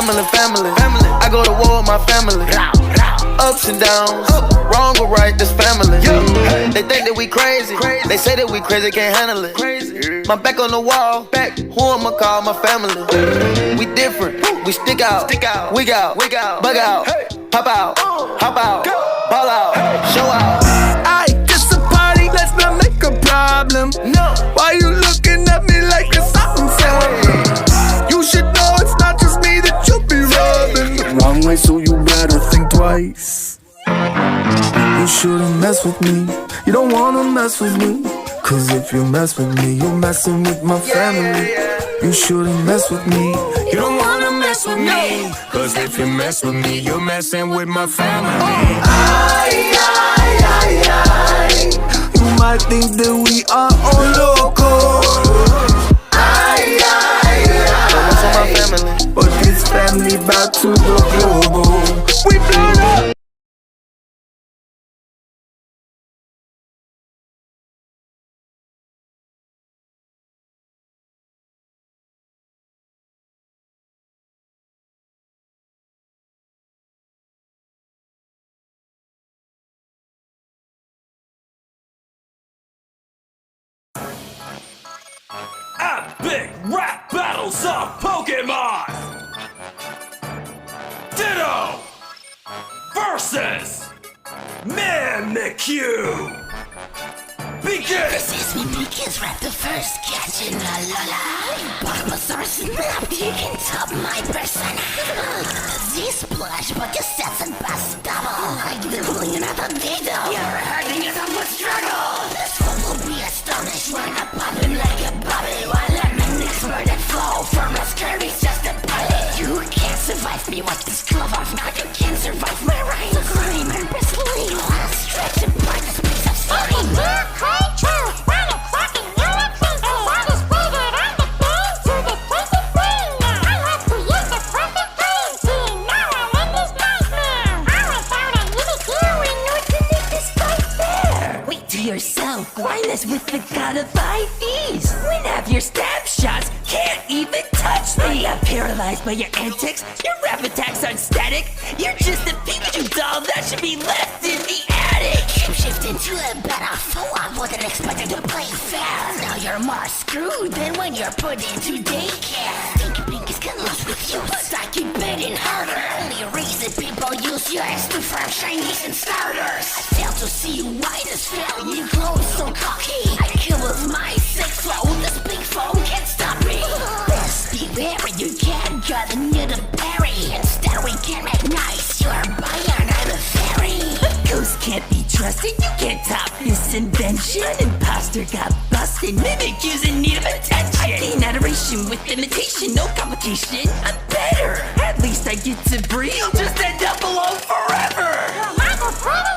family. I go to war with my family. Ups and downs, wrong or right, this family. They think that we crazy. They say that we crazy, can't handle it. My back on the wall, who I'ma call my family? We different, we stick out, wig out, bug out, pop out, hop out, ball out, show out. Aight, this a party, let's not make a problem. No, Why you looking at me like it's something? You should know it's not just me that you be rubbing. Wrong way, so you better think twice. You shouldn't mess with me. You don't wanna mess with me. Cause if you mess with me, you're messing with my family. You shouldn't mess with me. You don't wanna mess with me. Cause if you mess with me, you're messing with my family. You might think that we are all loco. on my family. But this family bout to go global. We blown up. Epic rap battles of Pokemon! Ditto versus Mimikyu! Begin! This is Mimikyu's rap, the first catching la la la. Bulbasaur snap, you can top my persona. Z-splash, but you set and pass double. Like the cooling another Ditto. You're hurting yourself with struggle. This one will be astonished when I pop him like a bubble. While I'm an expert at flow, from a Kirby's just a pilot. You can't survive me with this glove off, now you can't survive my rhymes. So scream and bristling, I'll stretch and bite this piece of slime. Yourself, why mess with the god of IVs? When have your stab shots can't even touch me. I'm paralyzed by your antics. Your rap attacks aren't static. You're just a Pikachu doll that should be left in the attic. Shift into a better foe. I wasn't expecting to play fair. Now you're more screwed than when you're put into daycare. Think Pinky's can lose with you, but I keep betting harder. Only reason people use you is to farm shinies and starters. I fail to see why this fail. You glow so cocky. I kill with my six flow. This big foe can't stop me. Best beware, you can't got near the berry. Instead we can make nice. You're Bayern, I'm a fairy. Ghost can't be trusted, you can't top this invention. Imposter got busted, Mimikyu's in need of attention. I gain adoration with imitation, no complication. I'm better, at least I get to breathe. I'll just end up alone forever.